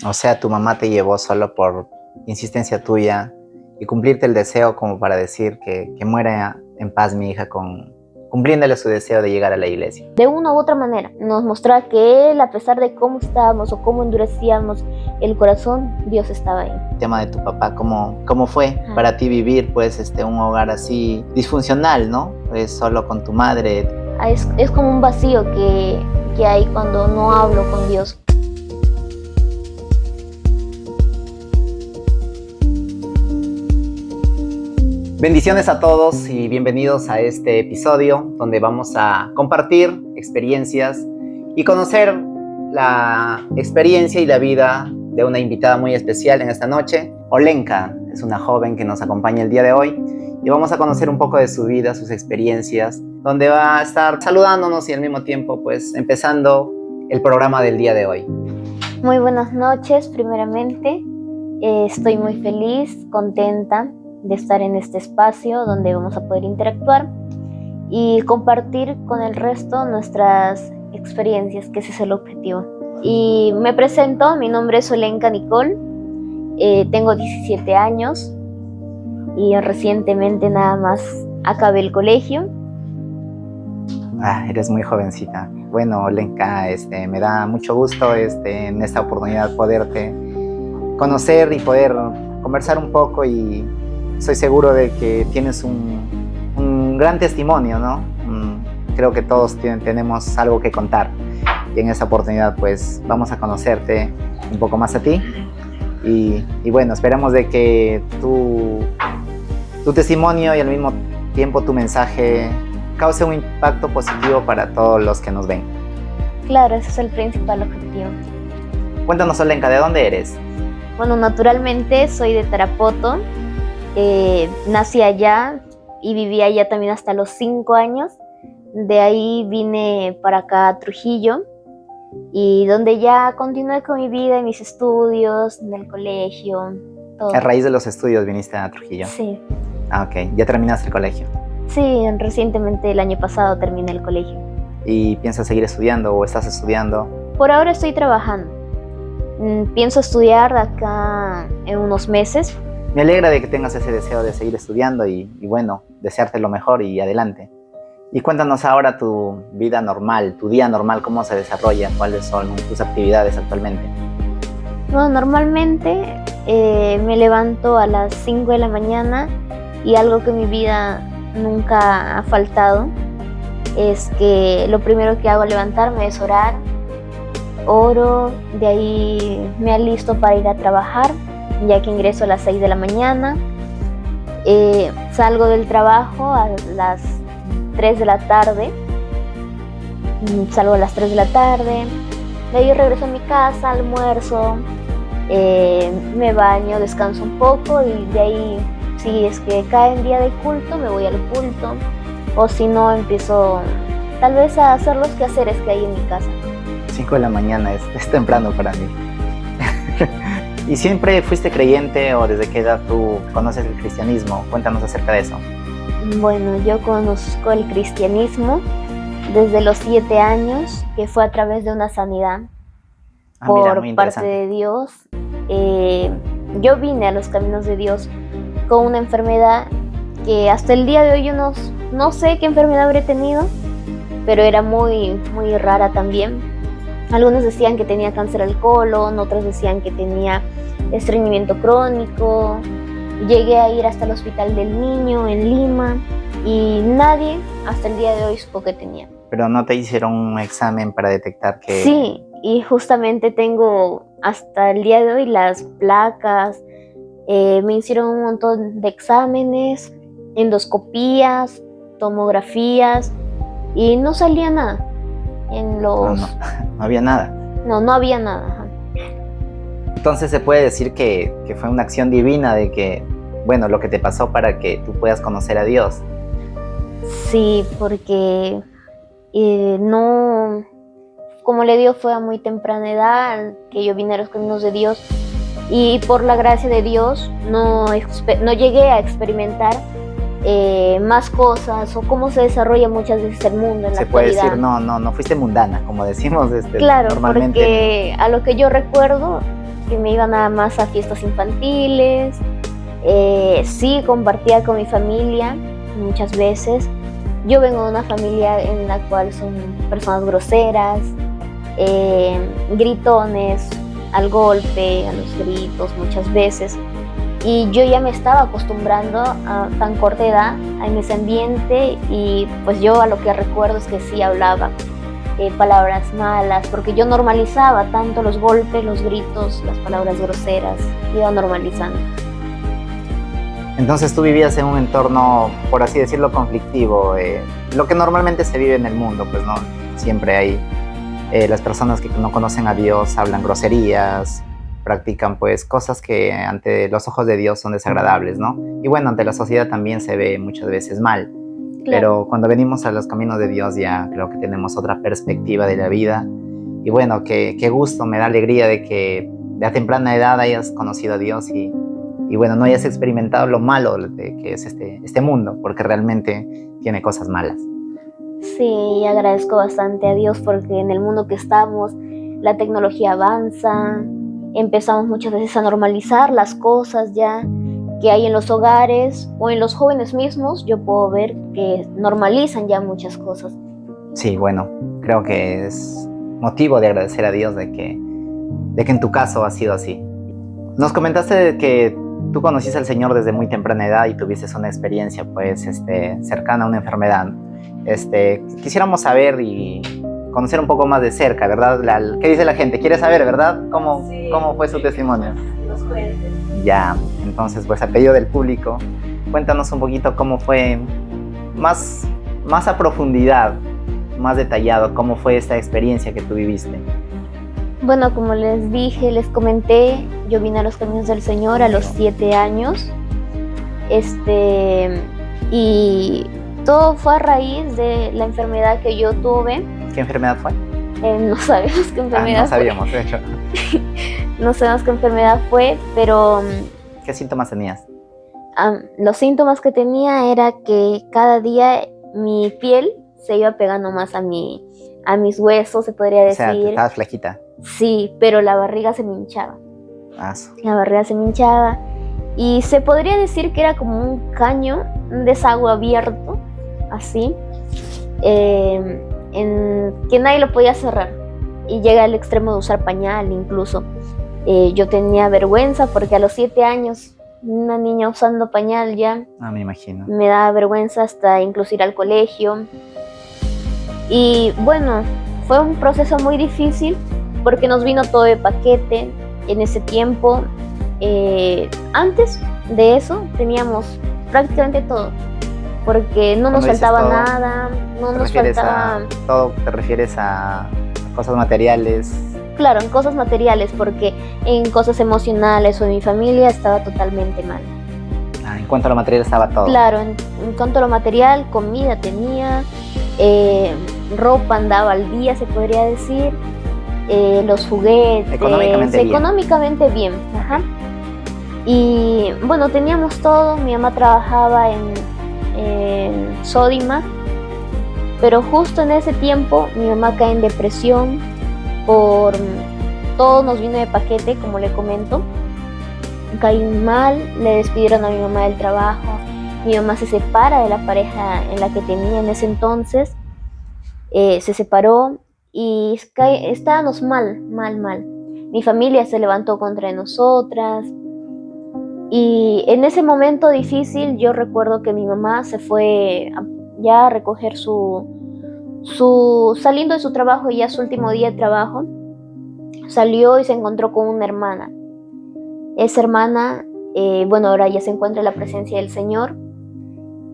O sea, tu mamá te llevó solo por insistencia tuya y cumplirte el deseo como para decir que muera en paz mi hija cumpliéndole su deseo de llegar a la iglesia. De una u otra manera, nos mostraba que Él, a pesar de cómo estábamos o cómo endurecíamos el corazón, Dios estaba ahí. El tema de tu papá, ¿cómo fue para ti vivir pues un hogar así disfuncional, ¿no? Pues solo con tu madre. Es como un vacío que hay cuando no hablo con Dios. Bendiciones a todos y bienvenidos a este episodio donde vamos a compartir experiencias y conocer la experiencia y la vida de una invitada muy especial en esta noche. Olenka es una joven que nos acompaña el día de hoy y vamos a conocer un poco de su vida, sus experiencias, donde va a estar saludándonos y al mismo tiempo pues empezando el programa del día de hoy. Muy buenas noches, primeramente. Estoy muy feliz, contenta de estar en este espacio donde vamos a poder interactuar y compartir con el resto nuestras experiencias, que ese es el objetivo. Y me presento, mi nombre es Olenka Nicole, tengo 17 años y recientemente nada más acabé el colegio. Eres muy jovencita. Bueno, Olenka, me da mucho gusto en esta oportunidad poderte conocer y poder conversar un poco, y estoy seguro de que tienes un gran testimonio, ¿no? Creo que todos tenemos algo que contar, y en esta oportunidad pues vamos a conocerte un poco más a ti y bueno, esperamos de que tu testimonio y al mismo tiempo tu mensaje cause un impacto positivo para todos los que nos ven. Claro, ese es el principal objetivo. Cuéntanos, Olenka, ¿de dónde eres? Bueno, naturalmente soy de Tarapoto. Nací allá y viví allá también hasta los 5 años. De ahí vine para acá a Trujillo, y donde ya continué con mi vida, en mis estudios, en el colegio, todo. A raíz de los estudios viniste a Trujillo. Sí. Ok, ya terminaste el colegio. Sí, recientemente el año pasado terminé el colegio. ¿Y piensas seguir estudiando o estás estudiando? Por ahora estoy trabajando. Pienso estudiar de acá en unos meses. Me alegra de que tengas ese deseo de seguir estudiando y bueno, desearte lo mejor y adelante. Y cuéntanos ahora tu vida normal, tu día normal, cómo se desarrolla, cuáles son tus actividades actualmente. Bueno, normalmente me levanto a las 5 de la mañana, y algo que en mi vida nunca ha faltado es que lo primero que hago al levantarme es orar. Oro, de ahí me alisto para ir a trabajar, ya que ingreso a las 6 de la mañana. Salgo del trabajo a las 3 de la tarde. Salgo a las 3 de la tarde. De ahí regreso a mi casa, almuerzo, me baño, descanso un poco, y de ahí, si es que cae en día de culto, me voy al culto. O si no, empiezo tal vez a hacer los quehaceres que hay en mi casa. 5 de la mañana es temprano para mí. ¿Y siempre fuiste creyente o desde qué edad tú conoces el cristianismo? Cuéntanos acerca de eso. Bueno, yo conozco el cristianismo desde los 7 años, que fue a través de una sanidad por parte de Dios. Yo vine a los caminos de Dios con una enfermedad que hasta el día de hoy yo no sé qué enfermedad habré tenido, pero era muy, muy rara también. Algunos decían que tenía cáncer al colon, otros decían que tenía estreñimiento crónico. Llegué a ir hasta el Hospital del Niño en Lima y nadie hasta el día de hoy supo que tenía. ¿Pero no te hicieron un examen para detectar que...? Sí, y justamente tengo hasta el día de hoy las placas. Me hicieron un montón de exámenes, endoscopías, tomografías, y no salía nada. No había nada. No había nada. Entonces se puede decir que fue una acción divina de que, bueno, lo que te pasó para que tú puedas conocer a Dios. Sí, porque como le digo, fue a muy temprana edad que yo vine a los caminos de Dios, y por la gracia de Dios no llegué a experimentar más cosas o cómo se desarrolla muchas veces el mundo en la actualidad. Se puede decir, no fuiste mundana, como decimos claro, normalmente. Porque a lo que yo recuerdo, que me iba nada más a fiestas infantiles. Sí, compartía con mi familia muchas veces. Yo vengo de una familia en la cual son personas groseras, gritones, al golpe, a los gritos muchas veces. Y yo ya me estaba acostumbrando a tan corta edad en ese ambiente, y pues yo a lo que recuerdo es que sí hablaba palabras malas, porque yo normalizaba tanto los golpes, los gritos, las palabras groseras, iba normalizando. Entonces tú vivías en un entorno, por así decirlo, conflictivo, lo que normalmente se vive en el mundo, pues no, siempre hay las personas que no conocen a Dios hablan groserías, practican pues cosas que ante los ojos de Dios son desagradables, ¿no? Y bueno, ante la sociedad también se ve muchas veces mal. Claro. Pero cuando venimos a los caminos de Dios ya creo que tenemos otra perspectiva de la vida. Y bueno, qué gusto, me da alegría de que de a temprana edad hayas conocido a Dios y bueno, no hayas experimentado lo malo de que es este mundo, porque realmente tiene cosas malas. Sí, agradezco bastante a Dios porque en el mundo que estamos, la tecnología avanza, empezamos muchas veces a normalizar las cosas ya que hay en los hogares o en los jóvenes mismos. Yo puedo ver que normalizan ya muchas cosas. Sí, bueno, creo que es motivo de agradecer a Dios de que en tu caso ha sido así. Nos comentaste que tú conociste al Señor desde muy temprana edad y tuviste una experiencia pues cercana a una enfermedad. Quisiéramos saber y conocer un poco más de cerca, ¿verdad? ¿Qué dice la gente? ¿Quiere saber, verdad? ¿Cómo fue su testimonio? Los cuentes. Ya, entonces pues a pedido del público, cuéntanos un poquito cómo fue, más a profundidad, más detallado, cómo fue esta experiencia que tú viviste. Bueno, como les dije, les comenté, yo vine a los caminos del Señor a los 7 años. Y todo fue a raíz de la enfermedad que yo tuve. ¿Qué enfermedad fue? No sabemos qué enfermedad no sabíamos, de hecho. No sabemos qué enfermedad fue, pero... ¿Qué síntomas tenías? Los síntomas que tenía era que cada día mi piel se iba pegando más a mis huesos, se podría decir. O sea, estabas flaquita. Sí, pero la barriga se me hinchaba. Eso. La barriga se me hinchaba y se podría decir que era como un caño, un desagüe abierto, así, que nadie lo podía cerrar, y llega al extremo de usar pañal incluso. Yo tenía vergüenza porque a los 7 años, una niña usando pañal ya, me imagino. Me daba vergüenza hasta incluso ir al colegio. Y bueno, fue un proceso muy difícil porque nos vino todo de paquete en ese tiempo. Antes de eso teníamos prácticamente todo, porque no nos faltaba todo, nada, no nos faltaba... ¿Todo te refieres a cosas materiales? Claro, en cosas materiales, porque en cosas emocionales o en mi familia estaba totalmente mal. En cuanto a lo material estaba todo. Claro, en cuanto a lo material, comida tenía, ropa andaba al día, se podría decir, los juguetes, económicamente bien. Ajá. Y bueno, teníamos todo. Mi mamá trabajaba en Sodimac, pero justo en ese tiempo mi mamá cae en depresión por todo, nos vino de paquete, como le comento. Caí mal, le despidieron a mi mamá del trabajo, mi mamá se separa de la pareja en la que tenía en ese entonces, se separó y estábamos mal. Mi familia se levantó contra nosotras y en ese momento difícil yo recuerdo que mi mamá se fue ya a recoger saliendo de su trabajo, ya su último día de trabajo, salió y se encontró con una hermana. Esa hermana, bueno, ahora ya se encuentra en la presencia del Señor.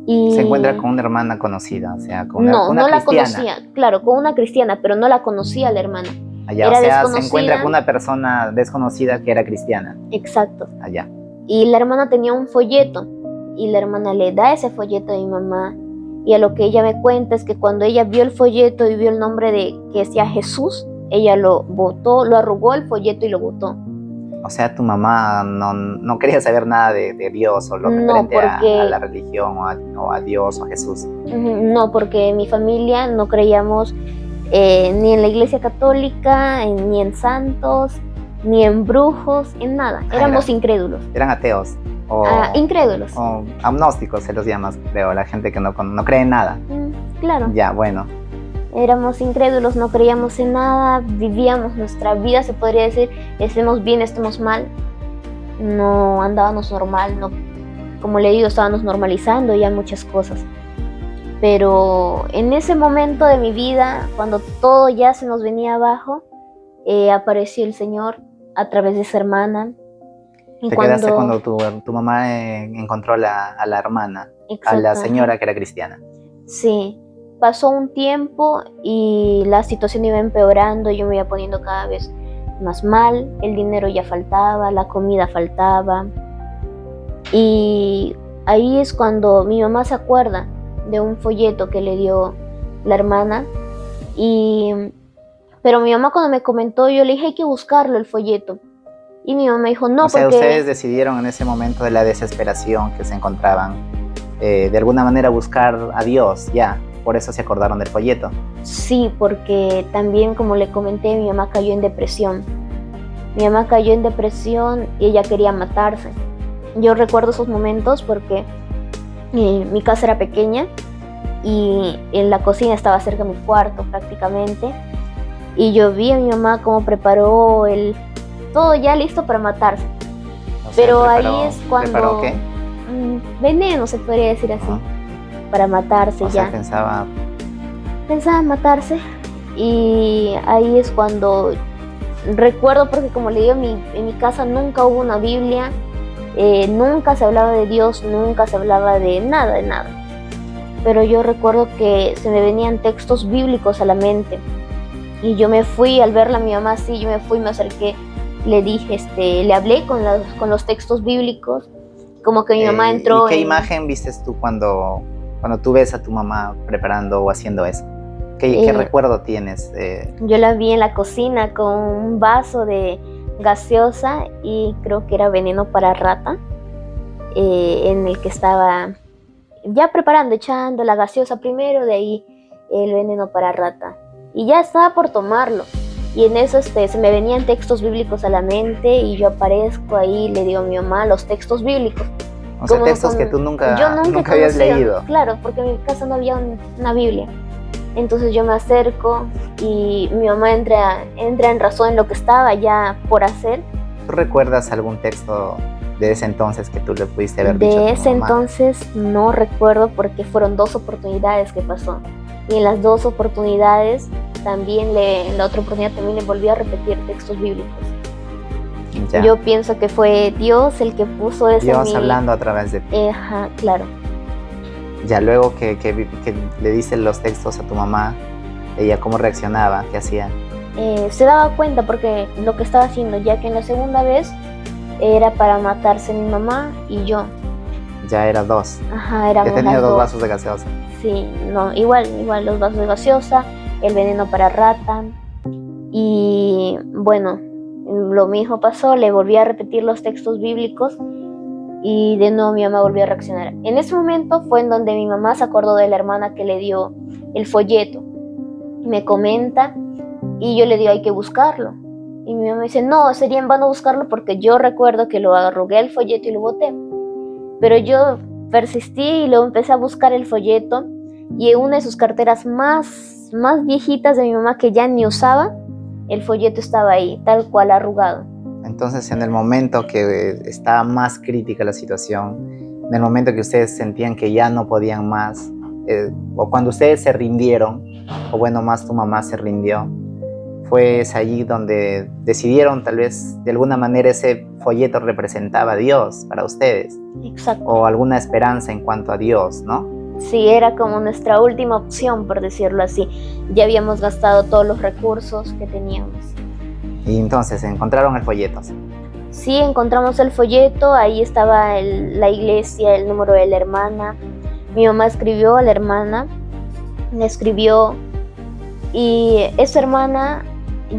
Y se encuentra con una hermana conocida, o sea, con una cristiana. La conocía, claro, con una cristiana, pero no la conocía la hermana. Allá, era, o sea, se encuentra con una persona desconocida que era cristiana. Exacto. Allá. Y la hermana tenía un folleto, y la hermana le da ese folleto a mi mamá, y a lo que ella me cuenta es que cuando ella vio el folleto y vio el nombre que decía Jesús, ella lo botó, lo arrugó el folleto y lo botó. O sea, tu mamá no quería saber nada de Dios o lo referente a la religión o a Dios o a Jesús. No, porque en mi familia no creíamos ni en la iglesia católica, ni en santos, ni en brujos, en nada. Éramos incrédulos. ¿Eran ateos? Incrédulos. O agnósticos se los llama, creo, la gente que no cree en nada. Claro. Ya, bueno. Éramos incrédulos, no creíamos en nada, vivíamos nuestra vida, se podría decir, estemos bien, estemos mal. No andábamos normal, no, como le digo, estábamos normalizando ya muchas cosas. Pero en ese momento de mi vida, cuando todo ya se nos venía abajo, apareció el Señor a través de esa hermana. Y quedaste cuando tu mamá encontró a la hermana, a la señora que era cristiana. Sí, pasó un tiempo y la situación iba empeorando, yo me iba poniendo cada vez más mal, el dinero ya faltaba, la comida faltaba. Y ahí es cuando mi mamá se acuerda de un folleto que le dio la hermana. Pero mi mamá cuando me comentó, yo le dije, hay que buscarlo el folleto. Y mi mamá dijo, no, porque... ustedes decidieron en ese momento de la desesperación que se encontraban, de alguna manera buscar a Dios, ya, por eso se acordaron del folleto. Sí, porque también, como le comenté, mi mamá cayó en depresión. Mi mamá cayó en depresión y ella quería matarse. Yo recuerdo esos momentos porque mi casa era pequeña y en la cocina estaba cerca de mi cuarto prácticamente. Y yo vi a mi mamá cómo preparó todo ya listo para matarse. O sea, pero ahí es cuando... ¿Preparó qué? Veneno, se podría decir así, para matarse ya. O sea, pensaba matarse. Y ahí es cuando recuerdo, porque como le digo, en mi casa nunca hubo una Biblia, nunca se hablaba de Dios, nunca se hablaba de nada. Pero yo recuerdo que se me venían textos bíblicos a la mente. Y yo me fui, al verla a mi mamá así, yo me fui, me acerqué, le dije, le hablé con los textos bíblicos, como que mi mamá entró. ¿Y qué imagen vistes tú cuando tú ves a tu mamá preparando o haciendo eso? ¿Qué recuerdo tienes? Yo la vi en la cocina con un vaso de gaseosa y creo que era veneno para rata, en el que estaba ya preparando, echando la gaseosa primero, de ahí el veneno para rata. Y ya estaba por tomarlo. Y en eso se me venían textos bíblicos a la mente y yo aparezco ahí, le digo a mi mamá los textos bíblicos. O sea, textos que tú nunca habías leído. Claro, porque en mi casa no había una Biblia. Entonces yo me acerco y mi mamá entra en razón en lo que estaba ya por hacer. ¿Tú recuerdas algún texto de ese entonces que tú le pudiste haber dicho a tu mamá? De ese entonces no recuerdo, porque fueron 2 oportunidades que pasó. Y en las 2 oportunidades también en la otra oportunidad también le volví a repetir textos bíblicos. Ya. Yo pienso que fue Dios el que puso eso Dios en hablando a través de ti. Ajá, claro. Ya luego que le diste los textos a tu mamá, ella cómo reaccionaba, qué hacía. Se daba cuenta porque lo que estaba haciendo, ya que en la segunda vez era para matarse mi mamá y yo. Ya era 2. Ajá, éramos. Ya tenía 2 vasos de gaseosa. Sí, no, igual los vasos de gaseosa, el veneno para rata. Y bueno, lo mismo pasó, le volví a repetir los textos bíblicos y de nuevo mi mamá volvió a reaccionar. En ese momento fue en donde mi mamá se acordó de la hermana que le dio el folleto. Me comenta y yo le digo, hay que buscarlo. Y mi mamá dice, no, sería en vano buscarlo porque yo recuerdo que lo arrugué el folleto y lo boté. Pero yo persistí y luego empecé a buscar el folleto y en una de sus carteras más viejitas de mi mamá que ya ni usaba, el folleto estaba ahí, tal cual arrugado. Entonces, en el momento que estaba más crítica la situación, en el momento que ustedes sentían que ya no podían más, o cuando ustedes se rindieron, o bueno, más tu mamá se rindió, fue allí donde decidieron, tal vez de alguna manera ese folleto representaba a Dios para ustedes. Exacto. O alguna esperanza en cuanto a Dios, ¿no? Sí, era como nuestra última opción, por decirlo así. Ya habíamos gastado todos los recursos que teníamos. Y entonces, ¿encontraron el folleto? Sí, encontramos el folleto, ahí estaba la iglesia, el número de la hermana. Mi mamá escribió a la hermana, le escribió, y esa hermana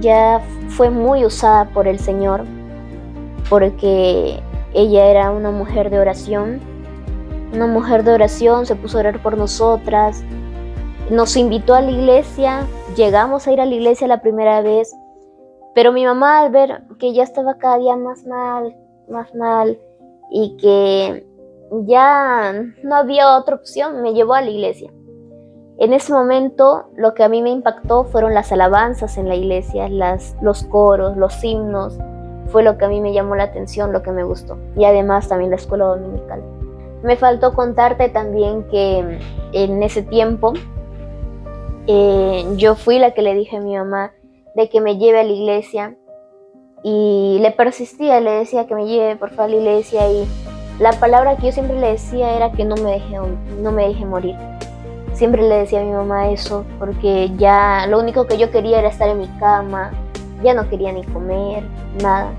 ya fue muy usada por el Señor, porque ella era una mujer de oración. Una mujer de oración, se puso a orar por nosotras, nos invitó a la iglesia, llegamos a ir a la iglesia la primera vez, Pero mi mamá, al ver que ya estaba cada día más mal, y que ya no había otra opción, me llevó a la iglesia. En ese momento, lo que a mí me impactó fueron las alabanzas en la iglesia, los coros, los himnos. Fue lo que a mí me llamó la atención, lo que me gustó. Y además también la escuela dominical. Me faltó contarte también que en ese tiempo yo fui la que le dije a mi mamá de que me lleve a la iglesia, y le persistía, le decía que me lleve por favor a la iglesia, y la palabra que yo siempre le decía era que no me deje morir. Siempre le decía a mi mamá eso, porque ya lo único que yo quería era estar en mi cama, ya no quería ni comer, nada.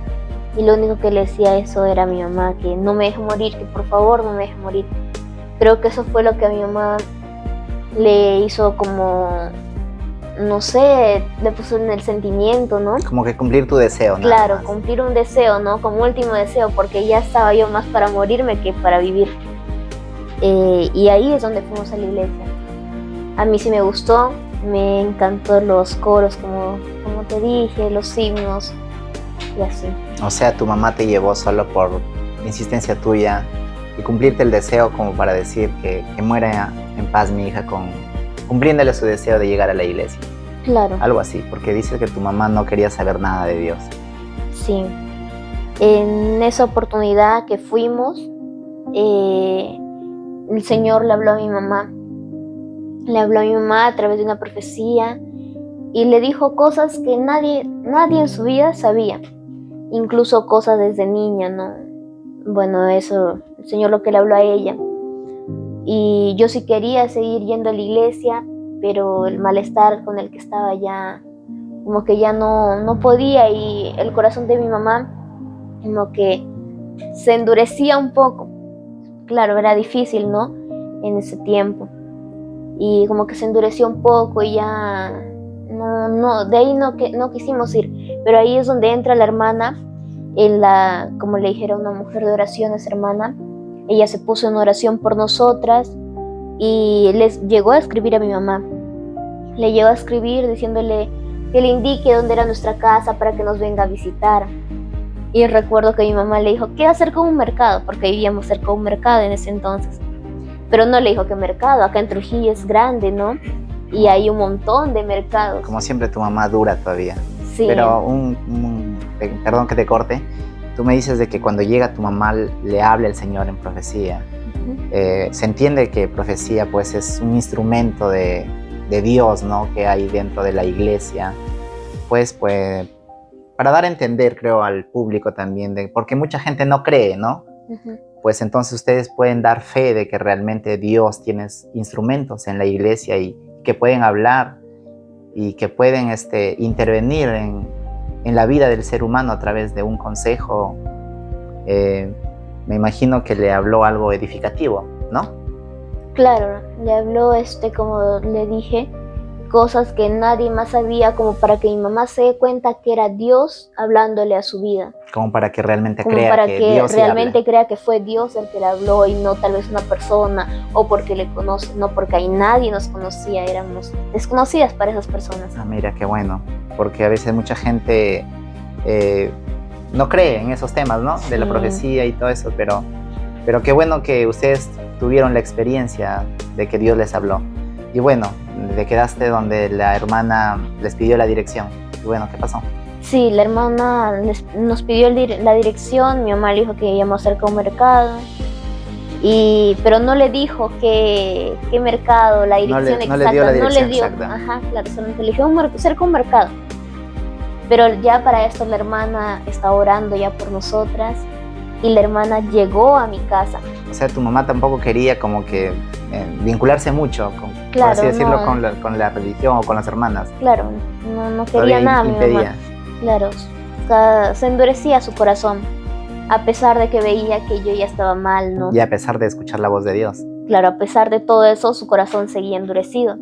Y lo único que le decía eso era a mi mamá, que no me deje morir, que por favor no me deje morir. Creo que eso fue lo que a mi mamá le hizo como, no sé, le puso en el sentimiento, ¿no? Como que cumplir tu deseo, ¿no? Claro, cumplir un deseo, ¿no? Como último deseo, porque ya estaba yo más para morirme que para vivir. Y ahí es donde fuimos a la iglesia. A mí sí me gustó, me encantó los coros, como te dije, los himnos y así. O sea, tu mamá te llevó solo por insistencia tuya y cumplirte el deseo, como para decir que muera en paz mi hija, cumpliéndole su deseo de llegar a la iglesia. Claro. Algo así, porque dices que tu mamá no quería saber nada de Dios. Sí. En esa oportunidad que fuimos, el Señor le habló a mi mamá. Le habló a mi mamá a través de una profecía y le dijo cosas que nadie en su vida sabía, incluso cosas desde niña, ¿no? Bueno, eso, el Señor lo que le habló a ella. Y yo sí quería seguir yendo a la iglesia, pero el malestar con el que estaba ya, como que ya no podía, y el corazón de mi mamá como que se endurecía un poco. Claro, era difícil, ¿no? En ese tiempo. Y como que se endureció un poco y ya de ahí no quisimos ir. Pero ahí es donde entra la hermana, como le dijera, una mujer de oraciones, hermana. Ella se puso en oración por nosotras y les llegó a escribir a mi mamá. Le llegó a escribir diciéndole que le indique dónde era nuestra casa para que nos venga a visitar. Y recuerdo que mi mamá le dijo, queda cerca de un mercado, porque vivíamos cerca de un mercado en ese entonces. Pero no le dijo qué mercado, acá en Trujillo es grande, ¿no? Y hay un montón de mercados. Como siempre, tu mamá dura todavía. Sí. Pero perdón que te corte, tú me dices de que cuando llega tu mamá le habla el Señor en profecía. Se entiende que profecía pues es un instrumento de Dios, ¿no? Que hay dentro de la iglesia. Pues para dar a entender, creo, al público también, porque mucha gente no cree, ¿no? Pues entonces ustedes pueden dar fe de que realmente Dios tiene instrumentos en la iglesia y que pueden hablar y que pueden intervenir en la vida del ser humano a través de un consejo. Me imagino que le habló algo edificativo, ¿no? Claro, le habló, como le dije, cosas que nadie más sabía, como para que mi mamá se dé cuenta que era Dios hablándole a su vida. Como para que realmente crea que Dios realmente crea que fue Dios el que le habló y no tal vez una persona, o porque le conoce, no, porque ahí nadie nos conocía, éramos desconocidas para esas personas. Ah, mira, qué bueno, porque a veces mucha gente no cree en esos temas, ¿no? De la profecía y todo eso, pero qué bueno que ustedes tuvieron la experiencia de que Dios les habló. Y bueno, te quedaste donde la hermana les pidió la dirección. Y bueno, ¿qué pasó? Sí, la hermana nos pidió la dirección, mi mamá le dijo que íbamos cerca de un mercado, pero no le dijo qué mercado, la dirección exacta. No le dio la dirección exacta. Ajá, claro, solamente le dijo cerca de un mercado. Pero ya para esto la hermana está orando ya por nosotras y la hermana llegó a mi casa. O sea, tu mamá tampoco quería como que vincularse mucho, por así decirlo, no. con la religión o con las hermanas. Claro, no quería nada mi mamá. Claro, o sea, se endurecía su corazón, a pesar de que veía que yo ya estaba mal, ¿no? Y a pesar de escuchar la voz de Dios. Claro, a pesar de todo eso, su corazón seguía endurecido.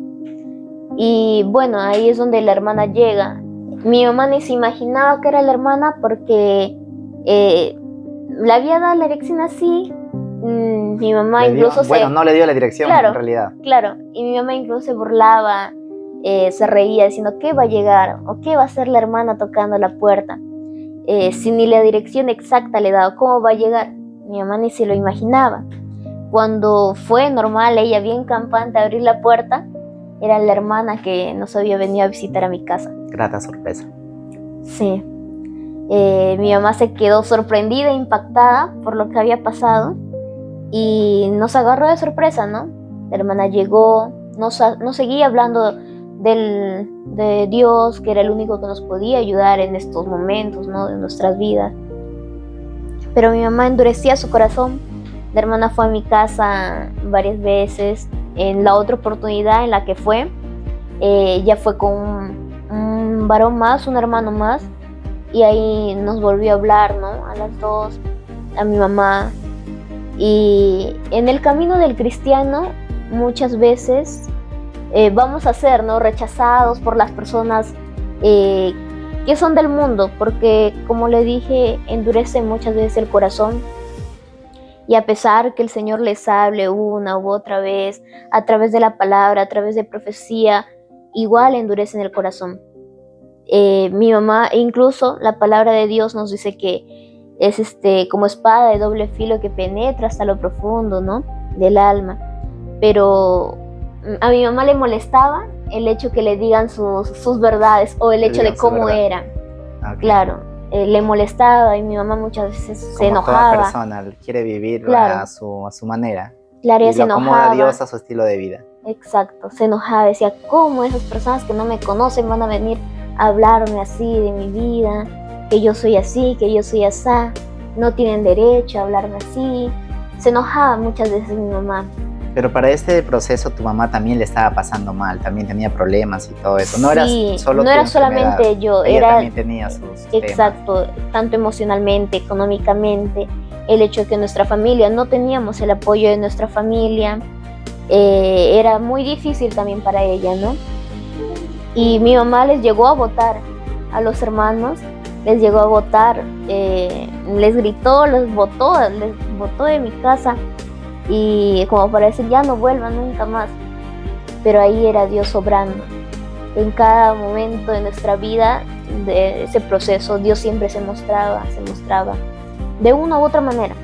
Y bueno, ahí es donde la hermana llega. Mi mamá ni se imaginaba que era la hermana porque le había dado la dirección así. Mi mamá incluso no le dio la dirección, claro, en realidad. Claro, y mi mamá incluso se burlaba se reía diciendo ¿qué va a llegar? ¿O qué va a hacer la hermana tocando la puerta? Si ni la dirección exacta le daba, ¿cómo va a llegar? Mi mamá ni se lo imaginaba. Cuando fue normal, ella bien campante a abrir la puerta, era la hermana que nos había venido a visitar a mi casa. Grata sorpresa. Sí. Mi mamá se quedó sorprendida e impactada por lo que había pasado y nos agarró de sorpresa, ¿no? La hermana llegó, nos seguía hablando de Dios, que era el único que nos podía ayudar en estos momentos, ¿no? De nuestras vidas. Pero mi mamá endurecía su corazón. La hermana fue a mi casa varias veces. En la otra oportunidad en la que fue, ya fue con un varón más, un hermano más, y ahí nos volvió a hablar, ¿no? A las dos, a mi mamá. Y en el camino del cristiano muchas veces vamos a ser, ¿no? Rechazados por las personas que son del mundo, porque como le dije, endurece muchas veces el corazón. Y a pesar que el Señor les hable una u otra vez, a través de la palabra, a través de profecía, igual endurecen el corazón. Mi mamá, incluso la palabra de Dios nos dice que es como espada de doble filo que penetra hasta lo profundo, ¿no? Del alma. Pero a mi mamá le molestaba el hecho que le digan sus verdades o el hecho de cómo era. Okay. Claro. Le molestaba y mi mamá muchas veces se enojaba. Toda persona quiere vivir, claro, a su manera. Claro, y se lo acomoda a Dios a su estilo de vida. Exacto, se enojaba, decía, ¿cómo esas personas que no me conocen van a venir a hablarme así de mi vida? Que yo soy así, que yo soy asá, no tienen derecho a hablarme así. Se enojaba muchas veces mi mamá. Pero para este proceso tu mamá también le estaba pasando mal, también tenía problemas y todo eso. No sí, no era solamente yo, ella era también tenía sus exacto, temas. Tanto emocionalmente, económicamente, el hecho de que nuestra familia, no teníamos el apoyo de nuestra familia, era muy difícil también para ella, ¿no? Y mi mamá les llegó a botar a los hermanos, les llegó a botar, les gritó, les botó de mi casa. Y como para decir, ya no vuelvan nunca más. Pero ahí era Dios obrando. En cada momento de nuestra vida, de ese proceso, Dios siempre se mostraba de una u otra manera.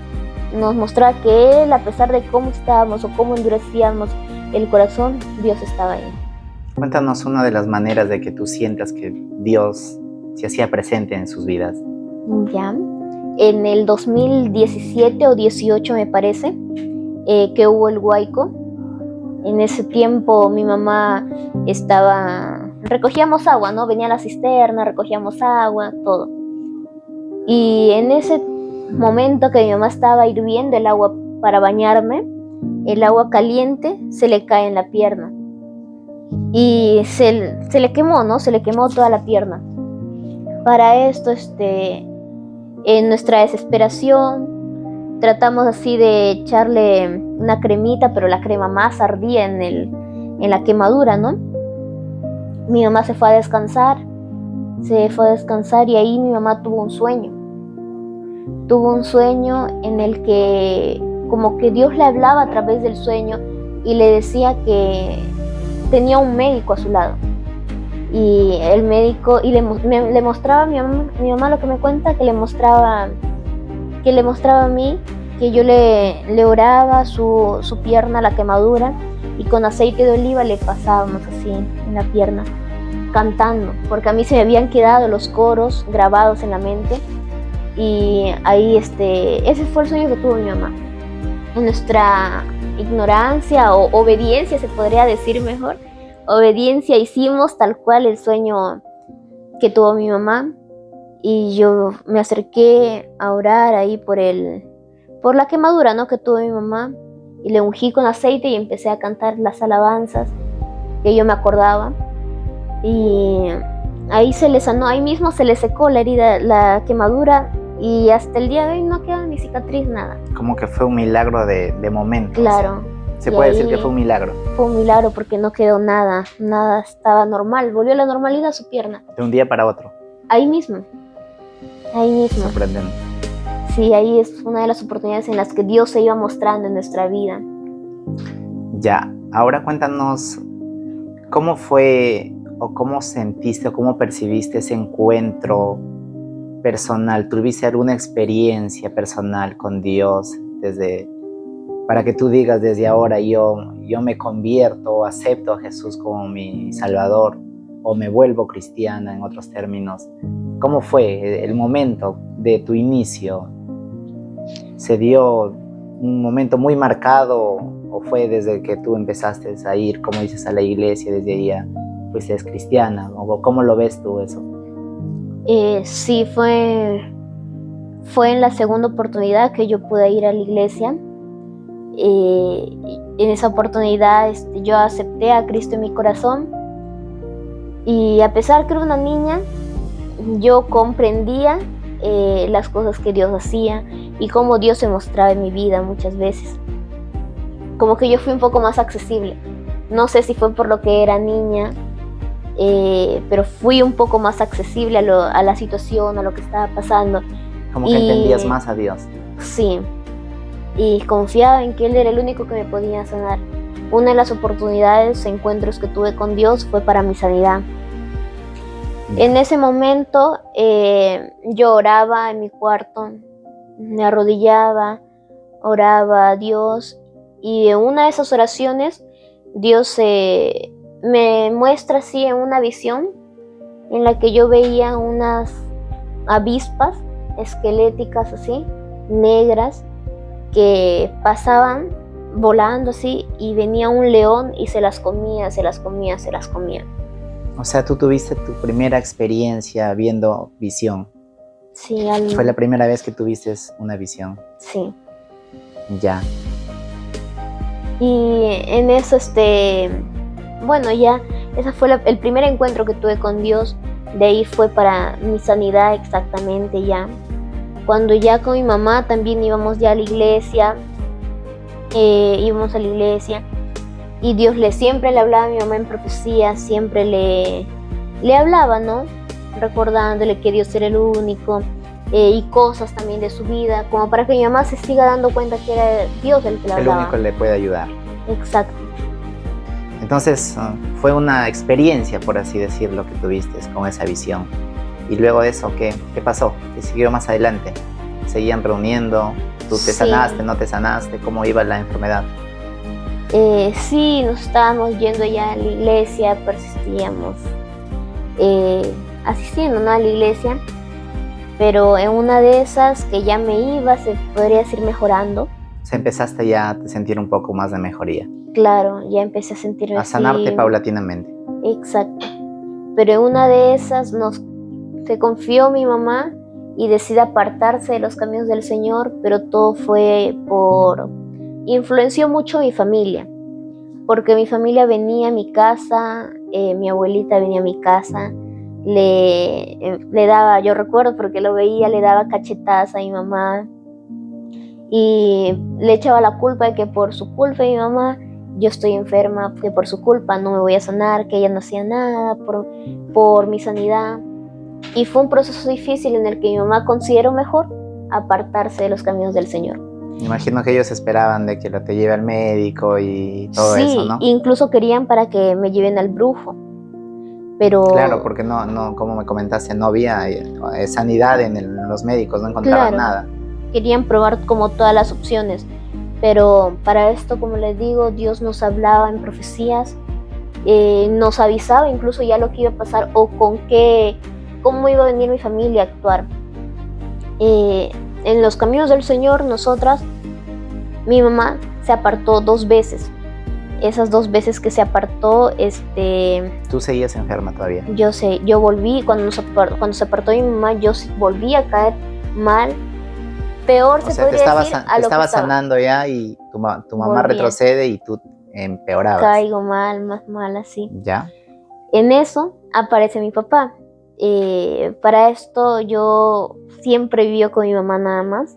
Nos mostraba que Él, a pesar de cómo estábamos o cómo endurecíamos el corazón, Dios estaba ahí. Cuéntanos una de las maneras de que tú sientas que Dios se hacía presente en sus vidas. Ya, en el 2017 o 18 me parece, que hubo el huaico. En ese tiempo mi mamá recogíamos agua, ¿no? Venía a la cisterna, recogíamos agua, todo. Y en ese momento que mi mamá estaba hirviendo el agua para bañarme, el agua caliente se le cae en la pierna. Y se le quemó, ¿no? Se le quemó toda la pierna. Para esto, en nuestra desesperación, tratamos así de echarle una cremita, pero la crema más ardía en la quemadura, ¿no? Mi mamá se fue a descansar y ahí mi mamá tuvo un sueño. Tuvo un sueño en el que como que Dios le hablaba a través del sueño y le decía que tenía un médico a su lado. Y el médico, y le mostraba a mi mamá lo que me cuenta, que le mostraba a mí, que yo le oraba su pierna, la quemadura, y con aceite de oliva le pasábamos así en la pierna, cantando, porque a mí se me habían quedado los coros grabados en la mente, y ahí ese fue el sueño que tuvo mi mamá. En nuestra ignorancia o obediencia, se podría decir mejor, obediencia, hicimos tal cual el sueño que tuvo mi mamá. Y yo me acerqué a orar ahí por la quemadura, ¿no? Que tuvo mi mamá, y le ungí con aceite y empecé a cantar las alabanzas que yo me acordaba. Y ahí se le sanó, ahí mismo se le secó la herida, la quemadura, y hasta el día de hoy no queda ni cicatriz, nada. Como que fue un milagro de momento. Claro. Se puede decir que fue un milagro. Fue un milagro porque no quedó nada estaba normal, volvió a la normalidad su pierna. De un día para otro. Ahí mismo. Sorprendente. Sí, ahí es una de las oportunidades en las que Dios se iba mostrando en nuestra vida. Ya, ahora cuéntanos ¿Cómo fue o cómo sentiste o cómo percibiste ese encuentro personal? ¿Tuviste alguna experiencia personal con Dios para que tú digas desde ahora yo me convierto o acepto a Jesús como mi Salvador o me vuelvo cristiana, en otros términos? ¿Cómo fue el momento de tu inicio? ¿Se dio un momento muy marcado o fue desde que tú empezaste a ir, como dices, a la iglesia, desde ahí fuiste cristiana? ¿O cómo lo ves tú eso? Sí, fue en la segunda oportunidad que yo pude ir a la iglesia. En esa oportunidad yo acepté a Cristo en mi corazón, y a pesar que era una niña, yo comprendía las cosas que Dios hacía y cómo Dios se mostraba en mi vida muchas veces. Como que yo fui un poco más accesible. No sé si fue por lo que era niña, pero fui un poco más accesible a la situación, a lo que estaba pasando. Como que entendías más a Dios. Sí, y confiaba en que Él era el único que me podía sanar. Una de las oportunidades, encuentros que tuve con Dios fue para mi sanidad. En ese momento yo oraba en mi cuarto, me arrodillaba, oraba a Dios, y en una de esas oraciones Dios me muestra así en una visión en la que yo veía unas avispas esqueléticas así, negras, que pasaban volando así, y venía un león y se las comía. O sea, tú tuviste tu primera experiencia viendo visión. Sí, Fue la primera vez que tuviste una visión. Sí. Ya. Y en eso, bueno, ya, ese fue el primer encuentro que tuve con Dios. De ahí fue para mi sanidad exactamente ya. Cuando ya con mi mamá también íbamos ya a la iglesia, y Dios siempre le hablaba a mi mamá en profecía, siempre le hablaba, ¿no? Recordándole que Dios era el único, y cosas también de su vida, como para que mi mamá se siga dando cuenta que era Dios el que le hablaba. El único que le puede ayudar. Exacto. Entonces fue una experiencia, por así decirlo, que tuviste con esa visión. Y luego de eso, ¿qué pasó? ¿Qué siguió más adelante? ¿Seguían reuniendo? ¿Tú te sanaste, no te sanaste? ¿Cómo iba la enfermedad? Sí, nos estábamos yendo ya a la iglesia, persistíamos asistiendo, ¿no?, a la iglesia, pero en una de esas que ya me iba, se podría decir, mejorando. O sea, empezaste ya a sentir un poco más de mejoría. Claro, ya empecé a sentir a sanarte paulatinamente. Exacto. Pero en una de esas se confió mi mamá y decide apartarse de los caminos del Señor, pero todo fue influenció mucho mi familia, porque mi familia venía a mi casa, mi abuelita venía a mi casa, le daba, yo recuerdo porque lo veía, le daba cachetadas a mi mamá y le echaba la culpa de que por su culpa de mi mamá yo estoy enferma, que por su culpa no me voy a sanar, que ella no hacía nada por mi sanidad. Y fue un proceso difícil en el que mi mamá consideró mejor apartarse de los caminos del Señor. Imagino que ellos esperaban de que te lleve al médico y todo eso, ¿no? Sí, incluso querían para que me lleven al brujo, pero... Claro, porque no, como me comentaste, no había sanidad en los médicos, no encontraban nada. Querían probar como todas las opciones, pero para esto, como les digo, Dios nos hablaba en profecías, nos avisaba incluso ya lo que iba a pasar o cómo iba a venir mi familia a actuar. En los caminos del Señor, mi mamá se apartó 2 veces. Esas 2 veces que se apartó, ¿Tú seguías enferma todavía? Yo volví, cuando se apartó mi mamá, yo volví a caer mal. Peor se podría decir a lo que estaba sanando ya y tu mamá retrocede y tú empeorabas. Caigo mal, más mal así. ¿Ya? En eso aparece mi papá. Para esto yo siempre vivo con mi mamá nada más.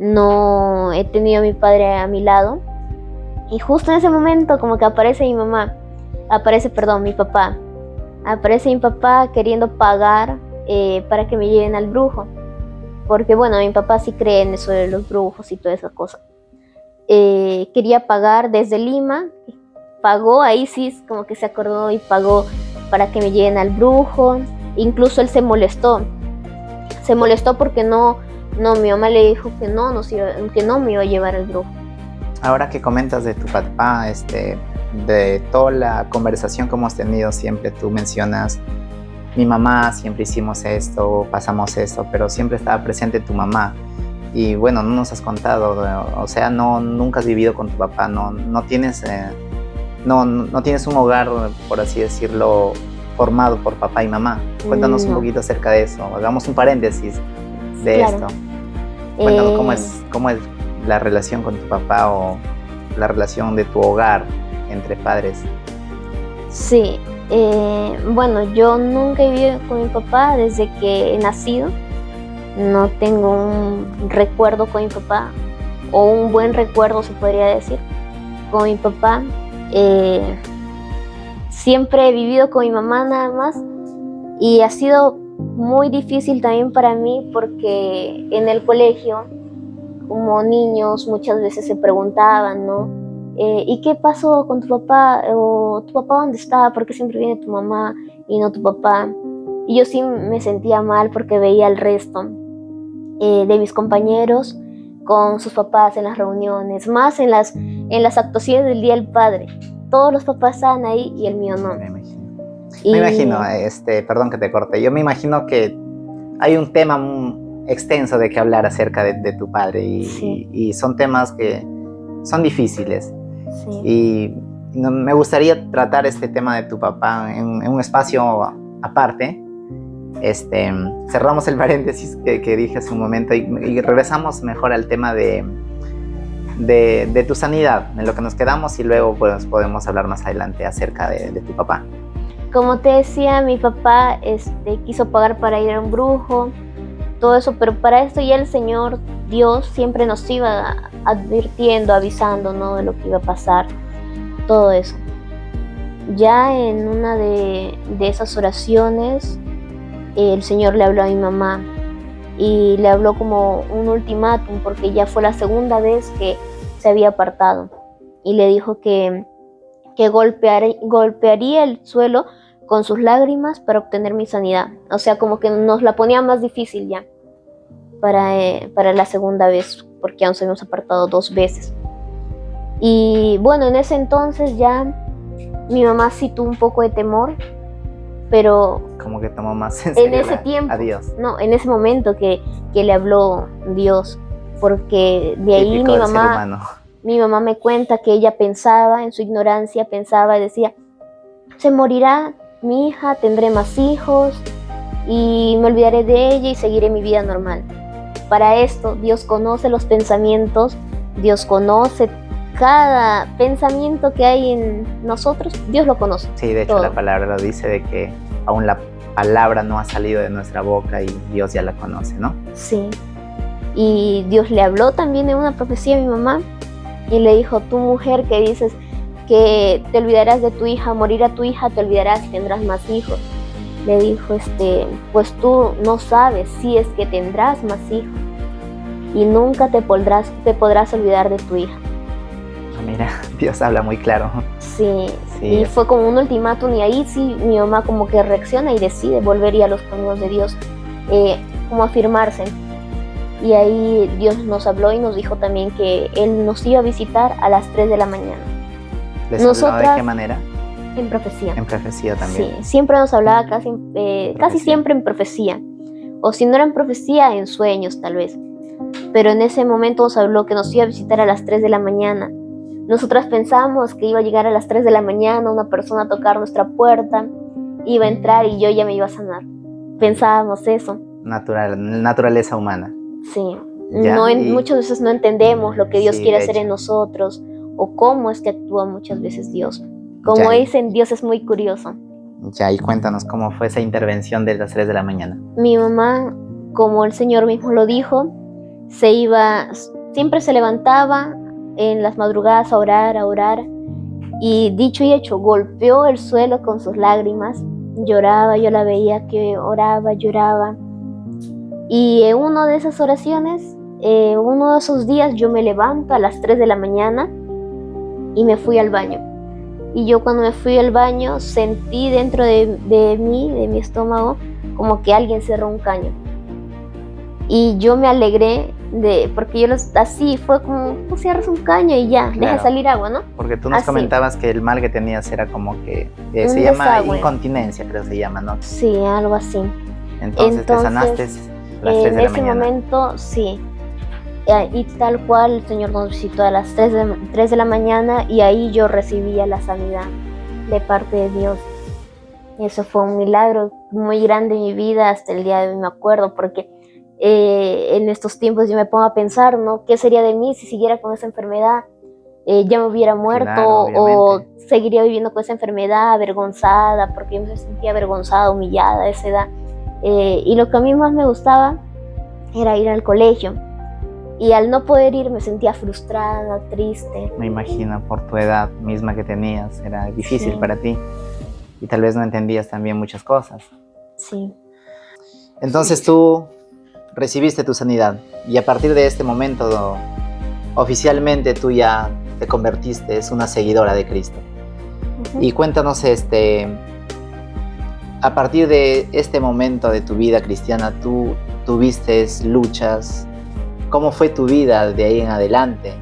No he tenido a mi padre a mi lado. Y justo en ese momento como que aparece mi papá. Aparece mi papá queriendo pagar para que me lleven al brujo. Porque bueno, mi papá sí cree en eso de los brujos y toda esa cosa. Quería pagar desde Lima, pagó, ahí sí como que se acordó y pagó para que me lleven al brujo. Incluso él se molestó porque mi mamá le dijo que no me iba a llevar al brujo. Ahora que comentas de tu papá, de toda la conversación que hemos tenido, siempre tú mencionas, mi mamá, siempre hicimos esto, pasamos esto, pero siempre estaba presente tu mamá. Y bueno, no nos has contado, o sea, nunca has vivido con tu papá, no tienes un hogar, por así decirlo, formado por papá y mamá. Cuéntanos un poquito acerca de eso, hagamos un paréntesis de esto. Cuéntanos cómo es la relación con tu papá o la relación de tu hogar entre padres. Sí, bueno, yo nunca he vivido con mi papá desde que he nacido. No tengo un recuerdo con mi papá, o un buen recuerdo se podría decir, con mi papá. Siempre he vivido con mi mamá nada más, y ha sido muy difícil también para mí porque en el colegio, como niños, muchas veces se preguntaban, ¿no? ¿Y qué pasó con tu papá? ¿O tu papá dónde está? ¿Por qué siempre viene tu mamá y no tu papá? Y yo sí me sentía mal porque veía al resto de mis compañeros con sus papás en las reuniones, más en las actuaciones del Día del Padre. Todos los papás estaban ahí y el mío no. Me imagino, perdón que te corte, yo me imagino que hay un tema extenso de que hablar acerca de tu padre y son temas que son difíciles. Sí. Y me gustaría tratar este tema de tu papá en un espacio aparte. Cerramos el paréntesis que dije hace un momento y regresamos mejor al tema de tu sanidad, en lo que nos quedamos, y luego pues podemos hablar más adelante acerca de tu papá. Como te decía, mi papá quiso pagar para ir a un brujo, todo eso, pero para esto ya el Señor Dios siempre nos iba advirtiendo, avisando, ¿no?, de lo que iba a pasar, todo eso. Ya en una de esas oraciones, el Señor le habló a mi mamá y le habló como un ultimátum, porque ya fue la segunda vez que se había apartado, y le dijo que golpearía el suelo con sus lágrimas para obtener mi sanidad. O sea, como que nos la ponía más difícil ya para la segunda vez, porque ya nos habíamos apartado 2 veces. Y bueno, en ese entonces ya mi mamá sí tuvo un poco de temor, pero como que tomó más en serio ese tiempo, a Dios. No, en ese momento que le habló Dios, porque de ahí mi mamá me cuenta que ella pensaba, en su ignorancia pensaba y decía, se morirá mi hija, tendré más hijos y me olvidaré de ella y seguiré mi vida normal. Para esto, Dios conoce los pensamientos, Dios conoce cada pensamiento que hay en nosotros, Dios lo conoce. Sí, de hecho todo. La palabra lo dice, de que aún la palabra no ha salido de nuestra boca y Dios ya la conoce, ¿no? Sí. Y Dios le habló también en una profecía a mi mamá y le dijo, tú mujer que dices que te olvidarás de tu hija, morirá tu hija, te olvidarás y tendrás más hijos. Le dijo, pues tú no sabes si es que tendrás más hijos y nunca te podrás olvidar de tu hija. Mira, Dios habla muy claro. Sí, y fue como un ultimátum, y ahí sí mi mamá como que reacciona y decide volver a los caminos de Dios, como afirmarse. Y ahí Dios nos habló y nos dijo también que Él nos iba a visitar a las 3 de la mañana. ¿Les habló de qué manera? En profecía. En profecía también. Sí, siempre nos hablaba casi siempre en profecía. O si no era en profecía, en sueños tal vez. Pero en ese momento nos habló que nos iba a visitar a las 3 de la mañana. Nosotras pensábamos que iba a llegar a las 3 de la mañana una persona a tocar nuestra puerta, iba a entrar y yo ya me iba a sanar. Pensábamos eso. Naturaleza humana. Sí. Muchas veces no entendemos lo que Dios quiere hacer en nosotros o cómo es que actúa muchas veces Dios. Como dicen, Dios es muy curioso. Ya, y cuéntanos cómo fue esa intervención de las 3 de la mañana. Mi mamá, como el Señor mismo lo dijo, siempre se levantaba en las madrugadas a orar, y dicho y hecho, golpeó el suelo con sus lágrimas, lloraba, yo la veía que oraba, lloraba, y en una de esas oraciones, uno de esos días yo me levanto a las 3 de la mañana y me fui al baño, y yo cuando me fui al baño sentí dentro de mí, de mi estómago, como que alguien cerró un caño. Y yo me alegré porque yo así fue como, tú cierras un caño y ya, claro, deja salir agua, ¿no? Porque tú nos comentabas que el mal que tenías era como que se llama incontinencia, creo que se llama, ¿no? Sí, algo así. Entonces te sanaste a las 3 de la mañana. En ese momento, sí. Y tal cual el Señor nos visitó a las 3 de la mañana y ahí yo recibía la sanidad de parte de Dios. Eso fue un milagro muy grande en mi vida, hasta el día de hoy me acuerdo, porque en estos tiempos yo me pongo a pensar, ¿no? ¿Qué sería de mí si siguiera con esa enfermedad? Ya me hubiera muerto, claro, o seguiría viviendo con esa enfermedad avergonzada, porque yo me sentía avergonzada, humillada a esa edad. Y lo que a mí más me gustaba era ir al colegio. Y al no poder ir me sentía frustrada, triste. Me imagino, por tu edad misma que tenías, era difícil para ti. Y tal vez no entendías también muchas cosas. Sí. Entonces tú recibiste tu sanidad y a partir de este momento oficialmente tú ya te convertiste en una seguidora de Cristo. Y cuéntanos, a partir de este momento de tu vida cristiana, tú tuviste luchas. ¿Cómo fue tu vida de ahí en adelante?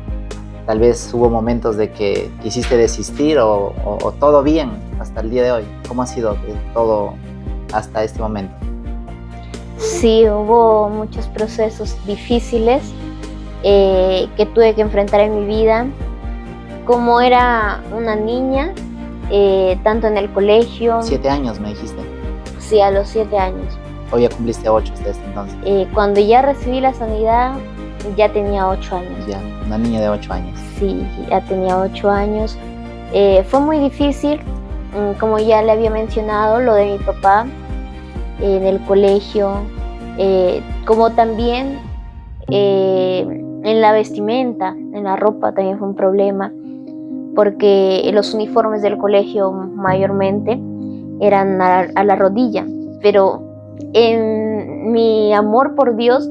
Tal vez hubo momentos de que quisiste desistir o todo bien hasta el día de hoy. ¿Cómo ha sido todo hasta este momento? Sí, hubo muchos procesos difíciles que tuve que enfrentar en mi vida. Como era una niña, tanto en el colegio... 7 años me dijiste. Sí, a los 7 años. ¿O ya cumpliste 8 hasta este entonces? Cuando ya recibí la sanidad, ya tenía 8 años. Ya, una niña de 8 años. Sí, ya tenía 8 años. Fue muy difícil, como ya le había mencionado, lo de mi papá en el colegio, como también en la vestimenta, en la ropa también fue un problema, porque los uniformes del colegio mayormente eran a la rodilla, pero en mi amor por Dios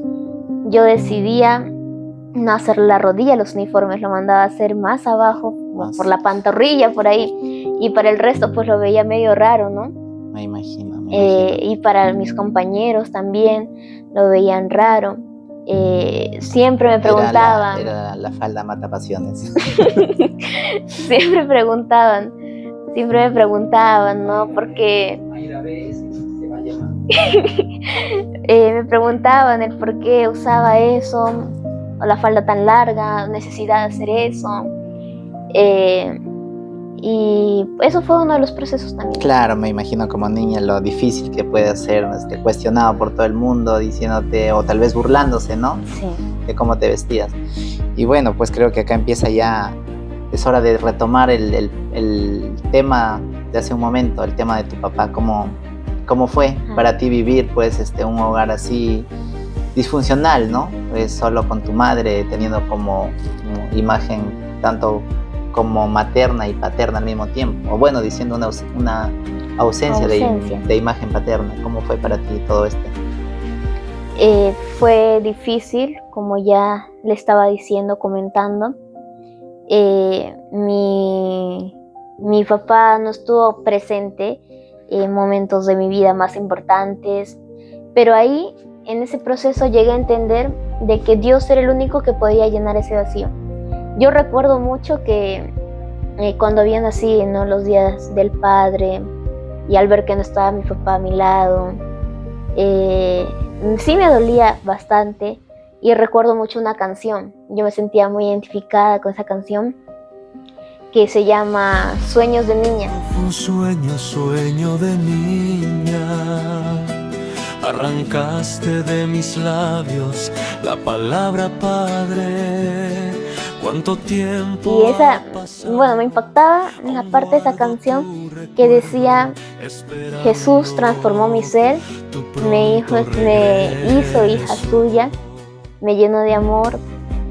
yo decidía no hacer la rodilla los uniformes, lo mandaba a hacer más abajo, por la pantorrilla, por ahí, y para el resto pues lo veía medio raro, ¿no? Me imagino. Y para mis compañeros también lo veían raro. Siempre me preguntaban... Era la falda mata pasiones. Siempre me preguntaban, ¿no? Porque... me preguntaban el por qué usaba eso, o la falda tan larga, necesidad de hacer eso. Y eso fue uno de los procesos también. Claro, me imagino como niña lo difícil que puede ser, cuestionado por todo el mundo, diciéndote, o tal vez burlándose, ¿no? Sí. De cómo te vestías. Y bueno, pues creo que acá empieza ya, es hora de retomar el tema de hace un momento, el tema de tu papá. ¿Cómo fue para ti vivir, pues, un hogar así disfuncional, ¿no? Pues solo con tu madre, teniendo como imagen tanto como materna y paterna al mismo tiempo, o bueno, diciendo una ausencia. De imagen paterna. ¿Cómo fue para ti todo esto? Fue difícil, como ya le estaba diciendo, comentando. Mi papá no estuvo presente en momentos de mi vida más importantes, pero ahí, en ese proceso, llegué a entender de que Dios era el único que podía llenar ese vacío. Yo recuerdo mucho que cuando habían así, ¿no?, los días del padre, y al ver que no estaba mi papá a mi lado, sí me dolía bastante, y recuerdo mucho una canción. Yo me sentía muy identificada con esa canción, que se llama Sueños de Niña. Un sueño de niña, arrancaste de mis labios la palabra padre. ¿Cuánto tiempo? Y esa, bueno, me impactaba en la parte de esa canción que decía: Jesús transformó mi ser, me hizo hija suya, me llenó de amor.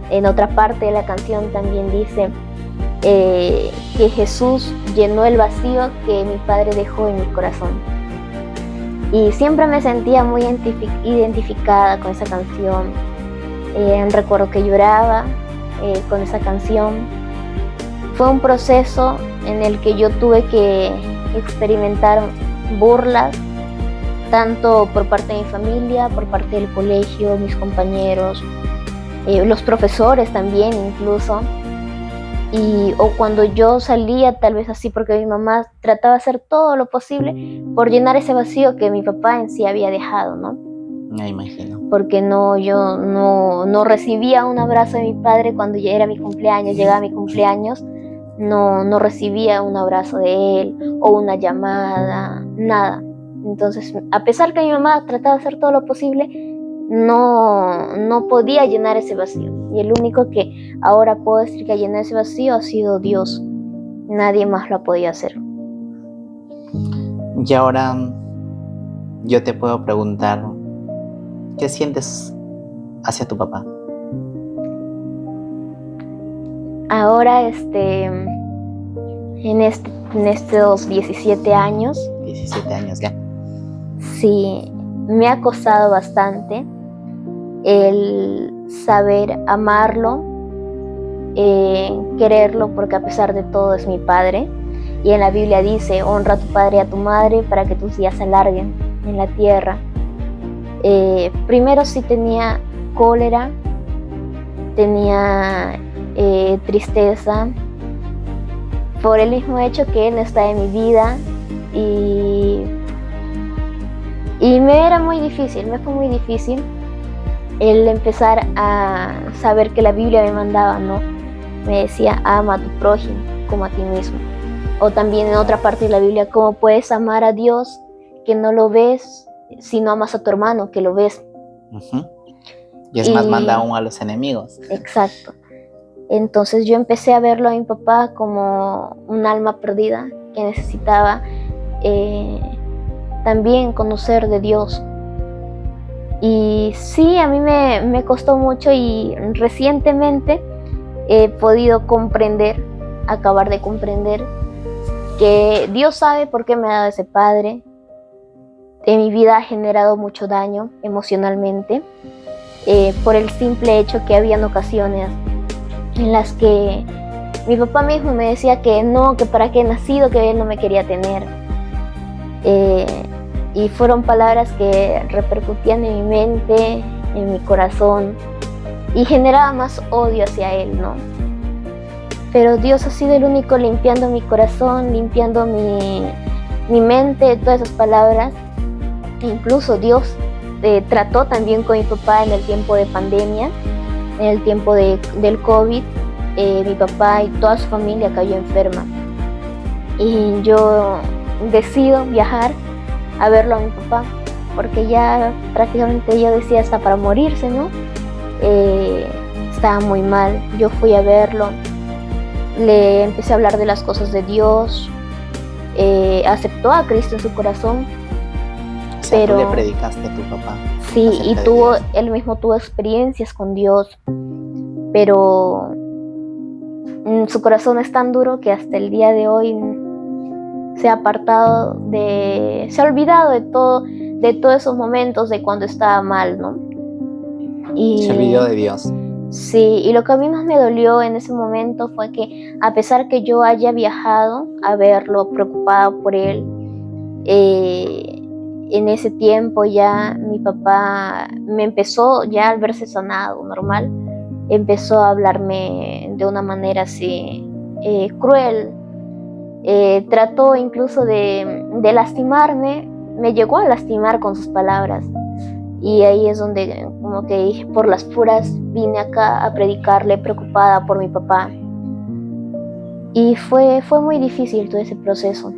En otra parte de la canción también dice que Jesús llenó el vacío que mi padre dejó en mi corazón. Y siempre me sentía muy identificada con esa canción. Recuerdo que lloraba con esa canción, fue un proceso en el que yo tuve que experimentar burlas, tanto por parte de mi familia, por parte del colegio, mis compañeros, los profesores también incluso. O cuando yo salía, tal vez así, porque mi mamá trataba de hacer todo lo posible por llenar ese vacío que mi papá en sí había dejado, ¿no? Me imagino. Porque yo no recibía un abrazo de mi padre cuando ya era mi cumpleaños, llegaba mi cumpleaños, no recibía un abrazo de él o una llamada, nada. Entonces, a pesar que mi mamá trataba de hacer todo lo posible, no podía llenar ese vacío. Y el único que ahora puedo decir que ha llenado ese vacío ha sido Dios. Nadie más lo ha podido hacer. Y ahora yo te puedo preguntar, ¿qué sientes hacia tu papá? Ahora, en estos 17 años. 17 años ya. Sí, me ha costado bastante el saber amarlo, quererlo, porque a pesar de todo es mi padre. Y en la Biblia dice, honra a tu padre y a tu madre para que tus días se alarguen en la tierra. Primero sí tenía cólera, tenía tristeza por el mismo hecho que él no está en mi vida, y me fue muy difícil el empezar a saber que la Biblia me mandaba, ¿no? Me decía, ama a tu prójimo como a ti mismo. O también en otra parte de la Biblia, ¿cómo puedes amar a Dios que no lo ves si no amas a tu hermano que lo ves? Uh-huh. Y es más, manda aún a los enemigos. Exacto. Entonces yo empecé a verlo a mi papá como un alma perdida que necesitaba también conocer de Dios. Y sí, a mí me costó mucho, y recientemente he podido acabar de comprender que Dios sabe por qué me ha dado ese padre. En mi vida ha generado mucho daño emocionalmente, por el simple hecho que habían ocasiones en las que mi papá mismo me decía que no, que para qué he nacido, que él no me quería tener. Y fueron palabras que repercutían en mi mente, en mi corazón, y generaba más odio hacia él, ¿no? Pero Dios ha sido el único limpiando mi corazón, limpiando mi mente de todas esas palabras. E incluso Dios trató también con mi papá en el tiempo de pandemia, en el tiempo del COVID. Mi papá y toda su familia cayó enferma. Y yo decido viajar a verlo a mi papá, porque ya prácticamente yo decía hasta para morirse, ¿no? Estaba muy mal. Yo fui a verlo, le empecé a hablar de las cosas de Dios, aceptó a Cristo en su corazón. O sea, pero tú le predicaste a tu papá. Sí, y él mismo tuvo experiencias con Dios, pero su corazón es tan duro que hasta el día de hoy se ha olvidado de todos esos momentos de cuando estaba mal, ¿no? Se olvidó de Dios. Sí, y lo que a mí más me dolió en ese momento fue que, a pesar que yo haya viajado a verlo, preocupada por él, en ese tiempo ya mi papá me empezó, ya al verse sanado, normal, empezó a hablarme de una manera así cruel. Trató incluso de lastimarme, me llegó a lastimar con sus palabras, y ahí es donde como que dije, por las puras vine acá a predicarle, preocupada por mi papá. Y fue muy difícil todo ese proceso,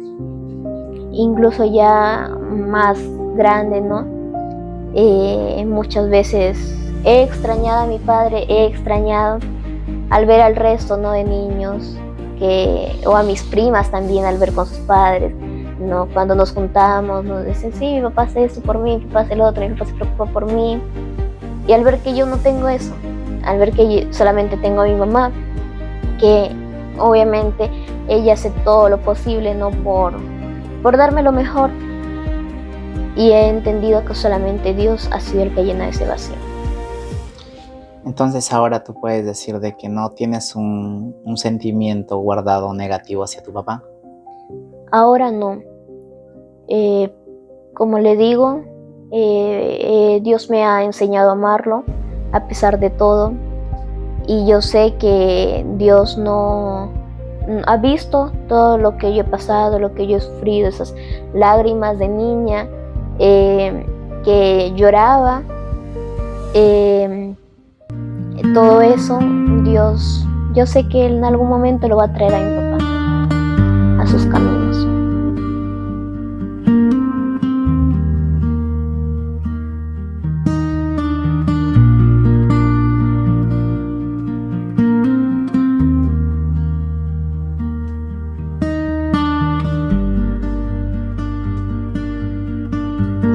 incluso ya más grande, ¿no? Muchas veces he extrañado a mi padre, he extrañado al ver al resto, ¿no?, de niños, o a mis primas también al ver con sus padres, ¿no? Cuando nos juntamos nos dicen, sí, mi papá hace esto por mí, mi papá hace lo otro, mi papá se preocupa por mí. Y al ver que yo no tengo eso, al ver que yo solamente tengo a mi mamá, que obviamente ella hace todo lo posible, ¿no?, por darme lo mejor, y he entendido que solamente Dios ha sido el que llena ese vacío. Entonces ahora tú puedes decir de que no tienes un sentimiento guardado negativo hacia tu papá. Ahora no. Como le digo, Dios me ha enseñado a amarlo a pesar de todo. Y yo sé que Dios no ha visto todo lo que yo he pasado, lo que yo he sufrido, esas lágrimas de niña que lloraba. Todo eso, Dios, yo sé que Él en algún momento lo va a traer a mi papá a sus caminos.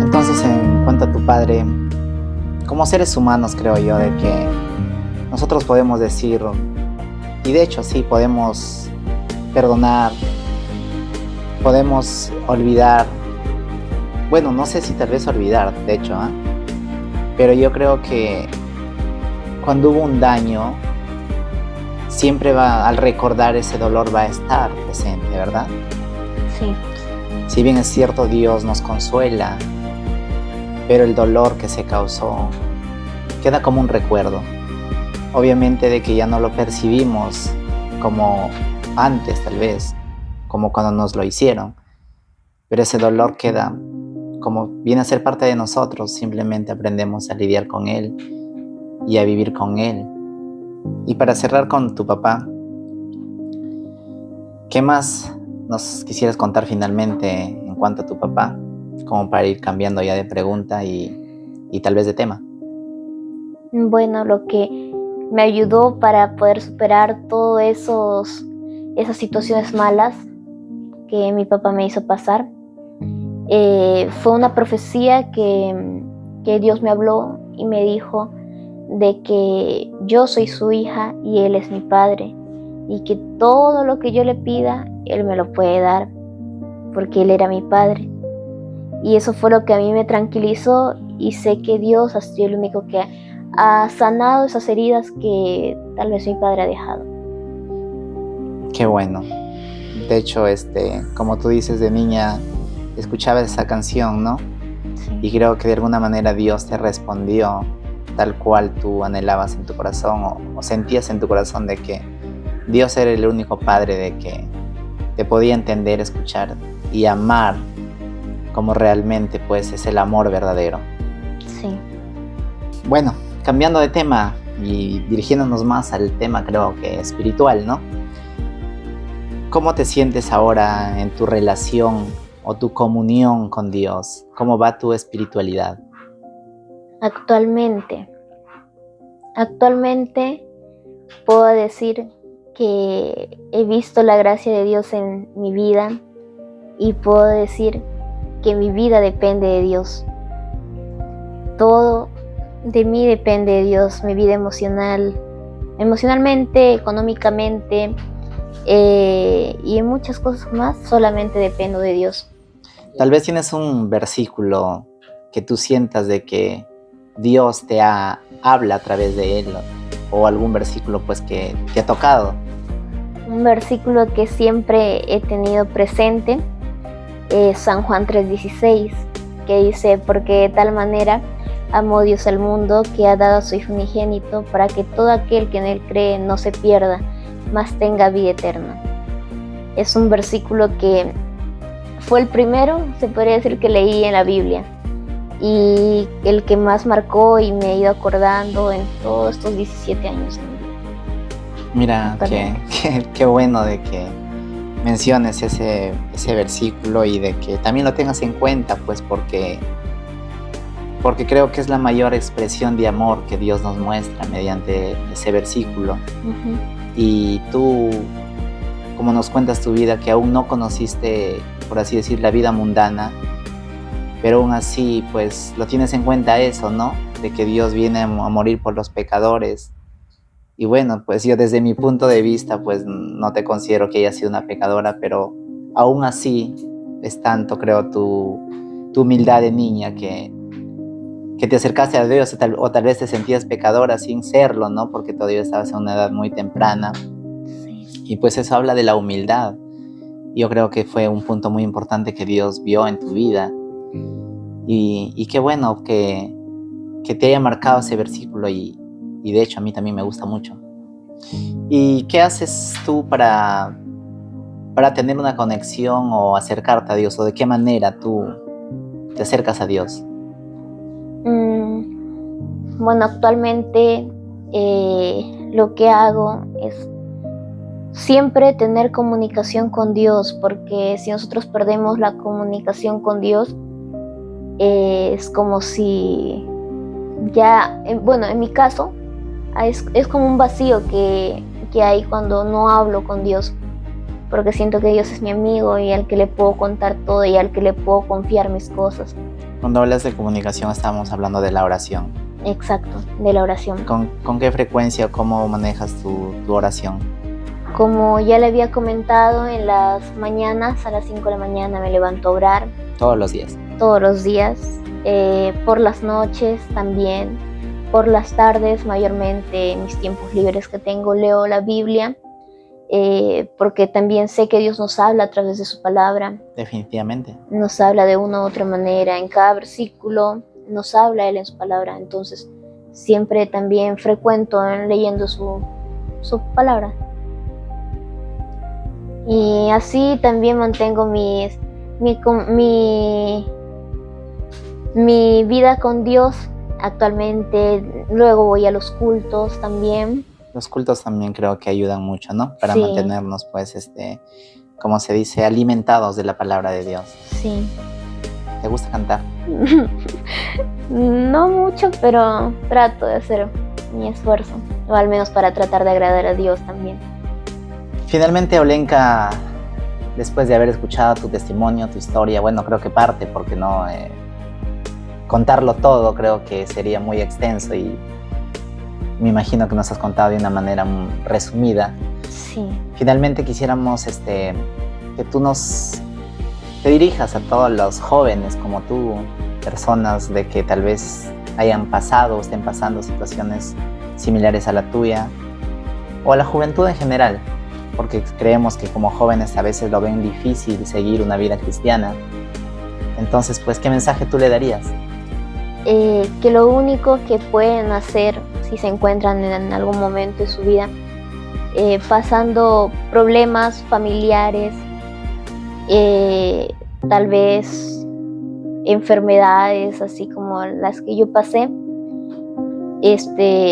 Entonces, en cuanto a tu padre, como seres humanos creo yo de que nosotros podemos decir, y de hecho sí, podemos perdonar, podemos olvidar, bueno, no sé si tal vez olvidar, de hecho, pero yo creo que cuando hubo un daño, siempre al recordar ese dolor va a estar presente, ¿verdad? Sí. Si bien es cierto, Dios nos consuela, pero el dolor que se causó queda como un recuerdo. Obviamente de que ya no lo percibimos como antes, tal vez, como cuando nos lo hicieron, pero ese dolor queda como viene a ser parte de nosotros, simplemente aprendemos a lidiar con él y a vivir con él. Y para cerrar con tu papá, ¿qué más nos quisieras contar finalmente en cuanto a tu papá? Como para ir cambiando ya de pregunta y tal vez de tema. Bueno, lo que me ayudó para poder superar todas esas situaciones malas que mi papá me hizo pasar, fue una profecía que Dios me habló y me dijo de que yo soy su hija y Él es mi padre, y que todo lo que yo le pida, Él me lo puede dar, porque Él era mi padre. Y eso fue lo que a mí me tranquilizó, y sé que Dios ha sido el único que ha sanado esas heridas que tal vez mi padre ha dejado. Qué bueno. De hecho, como tú dices, de niña escuchabas esa canción, ¿no? Sí. Y creo que de alguna manera Dios te respondió tal cual tú anhelabas en tu corazón o sentías en tu corazón de que Dios era el único padre de que te podía entender, escuchar y amar como realmente pues es el amor verdadero. Sí. Bueno, cambiando de tema y dirigiéndonos más al tema creo que espiritual, ¿no? ¿Cómo te sientes ahora en tu relación o tu comunión con Dios? ¿Cómo va tu espiritualidad? Actualmente puedo decir que he visto la gracia de Dios en mi vida, y puedo decir que mi vida depende de Dios. Todo de mí depende de Dios, mi vida emocionalmente, económicamente, y en muchas cosas más solamente dependo de Dios. Tal vez tienes un versículo que tú sientas de que Dios habla a través de él, o algún versículo pues que te ha tocado. Un versículo que siempre he tenido presente es San Juan 3:16, que dice: porque de tal manera amó Dios al mundo, que ha dado a su Hijo unigénito, para que todo aquel que en Él cree no se pierda, mas tenga vida eterna. Es un versículo que fue el primero, se podría decir, que leí en la Biblia, y el que más marcó y me he ido acordando en todos estos 17 años. Mira, qué bueno de que menciones ese versículo y de que también lo tengas en cuenta, pues porque creo que es la mayor expresión de amor que Dios nos muestra mediante ese versículo. Uh-huh. Y tú, como nos cuentas tu vida, que aún no conociste, por así decir, la vida mundana, pero aún así, pues lo tienes en cuenta eso, ¿no? De que Dios viene a morir por los pecadores. Y bueno, pues yo desde mi punto de vista, pues no te considero que haya sido una pecadora, pero aún así es tanto, creo, tu humildad de niña que que te acercaste a Dios o tal vez te sentías pecadora sin serlo, ¿no? Porque todavía estabas en una edad muy temprana. Sí. Y pues eso habla de la humildad. Yo creo que fue un punto muy importante que Dios vio en tu vida. Y qué bueno que te haya marcado ese versículo y de hecho a mí también me gusta mucho. ¿Y qué haces tú para tener una conexión o acercarte a Dios? ¿O de qué manera tú te acercas a Dios? Bueno, actualmente lo que hago es siempre tener comunicación con Dios, porque si nosotros perdemos la comunicación con Dios, es como si ya, bueno, en mi caso, es como un vacío que hay cuando no hablo con Dios, porque siento que Dios es mi amigo y al que le puedo contar todo y al que le puedo confiar mis cosas. Cuando hablas de comunicación estamos hablando de la oración. Exacto, de la oración. ¿Con qué frecuencia o cómo manejas tu oración? Como ya le había comentado, en las mañanas, a las 5 de la mañana me levanto a orar. Todos los días. Todos los días. Por las noches también. Por las tardes, mayormente en mis tiempos libres que tengo, leo la Biblia. Porque también sé que Dios nos habla a través de su palabra. Definitivamente. Nos habla de una u otra manera. En cada versículo nos habla Él en su palabra. Entonces, siempre también frecuento leyendo su palabra. Y así también mantengo mi vida con Dios actualmente. Luego voy a los cultos también. Los cultos también creo que ayudan mucho, ¿no? Para sí. mantenernos, pues, como se dice, alimentados de la palabra de Dios. Sí. ¿Te gusta cantar? No mucho, pero trato de hacer mi esfuerzo, o al menos para tratar de agradar a Dios también. Finalmente, Olenka, después de haber escuchado tu testimonio, tu historia, bueno, creo que parte, porque no contarlo todo creo que sería muy extenso y me imagino que nos has contado de una manera resumida. Sí. Finalmente quisiéramos que tú te dirijas a todos los jóvenes como tú, personas de que tal vez hayan pasado o estén pasando situaciones similares a la tuya, o a la juventud en general, porque creemos que como jóvenes a veces lo ven difícil seguir una vida cristiana. Entonces, pues, ¿qué mensaje tú le darías? Que lo único que pueden hacer si se encuentran en algún momento de su vida pasando problemas familiares, tal vez enfermedades así como las que yo pasé,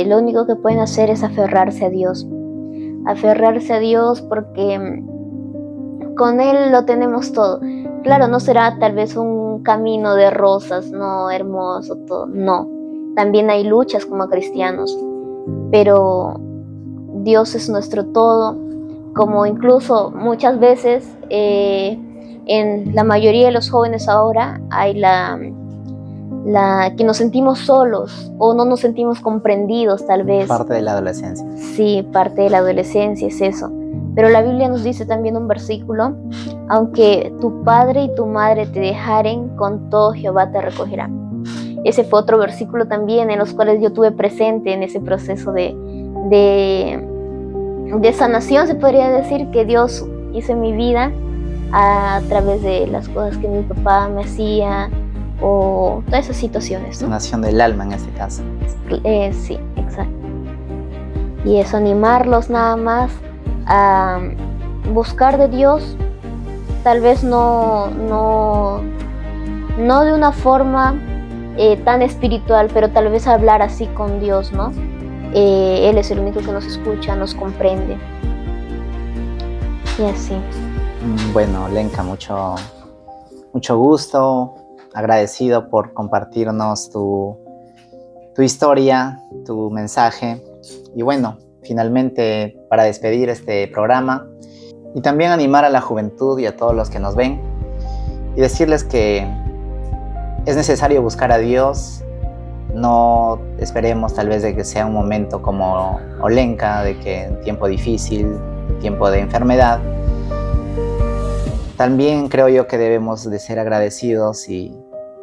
lo único que pueden hacer es aferrarse a Dios. Aferrarse a Dios porque con Él lo tenemos todo. Claro, no será tal vez un camino de rosas, no hermoso todo, no. También hay luchas como cristianos, pero Dios es nuestro todo, como incluso muchas veces en la mayoría de los jóvenes ahora hay que nos sentimos solos o no nos sentimos comprendidos tal vez. Parte de la adolescencia. Sí, parte de la adolescencia es eso. Pero la Biblia nos dice también un versículo: aunque tu padre y tu madre te dejaren, con todo Jehová te recogerá. Ese fue otro versículo también en los cuales yo tuve presente en ese proceso de sanación, se podría decir, que Dios hizo en mi vida a través de las cosas que mi papá me hacía o todas esas situaciones, ¿no? Sanación del alma en este caso. Sí, exacto. Y eso, animarlos nada más a buscar de Dios, tal vez no de una forma tan espiritual, pero tal vez hablar así con Dios, ¿no? Él es el único que nos escucha, nos comprende. Y así. Bueno, Olenka, mucho gusto, agradecido por compartirnos tu historia, tu mensaje. Y bueno, finalmente, para despedir este programa y también animar a la juventud y a todos los que nos ven y decirles que es necesario buscar a Dios. No esperemos tal vez de que sea un momento como Olenka, de que un tiempo difícil, tiempo de enfermedad. También creo yo que debemos de ser agradecidos y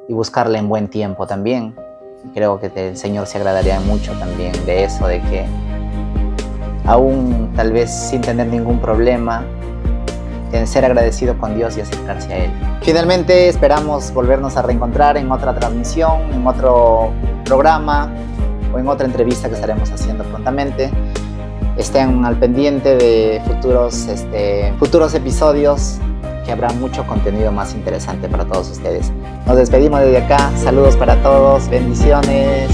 buscarle en buen tiempo también. Creo que el Señor se agradaría mucho también de eso, de que aún tal vez sin tener ningún problema, ser agradecido con Dios y acercarse a Él. Finalmente esperamos volvernos a reencontrar en otra transmisión, en otro programa o en otra entrevista que estaremos haciendo prontamente. Estén al pendiente de futuros episodios, que habrá mucho contenido más interesante para todos ustedes. Nos despedimos desde acá, saludos para todos, bendiciones.